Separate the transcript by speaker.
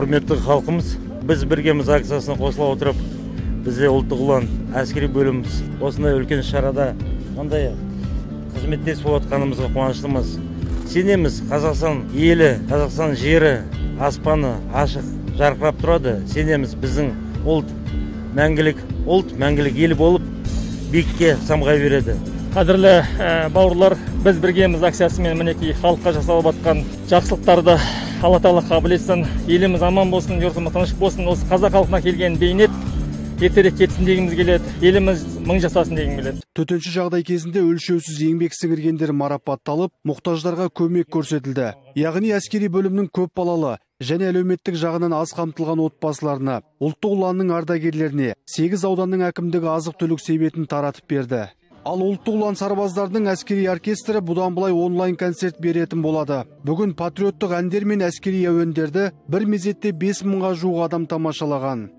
Speaker 1: Құрметті халқымыз, біз біргеміз акциясына қосыла отырып, бізде ұлттық ұлан әскери бөліміміз осындай үлкен шарада қандай қызметтес болатқанымызға қуаныштымыз. Сенеміз, Қазақстан елі, Қазақстан жері, аспаны ашық, жарқырап тұрады. Сенеміз, біздің ұлт мәңгілік ел болып, биікке самғай береді.
Speaker 2: Қадірлі бауырлар, біз біргеміз акциясымен мінекей халыққа жасалып жатқан жақсылықтарды Алла Тағала қабыл етсін. Еліміз аман болсын, жұртымыз тыныш болсын. Осы қазақ халқына келген бейнет ертерек кетсін дегіміз келеді. Еліміз мың жасасын дегім келеді.
Speaker 3: Төтенше жағдай кезінде өлшеусіз еңбек сіңіргендер марапатталып, мұқтаждарға көмек көрсетілді. Яғни әскери бөлімнің көп балалы және әлеуметтік жағынан аз қамтылған отбасыларына, ұлттық ұланның ардагерлеріне 8 ауданның әкімдігі азық-түлік себетін таратып берді. Ал ұлттық ұлан сарбаздардың әскери оркестрі бұдан былай онлайн концерт беретін болады. Бүгін патриоттық әндер мен әскери әуендерді бір мезетте 5 мыңға жуық адам тамашалаған.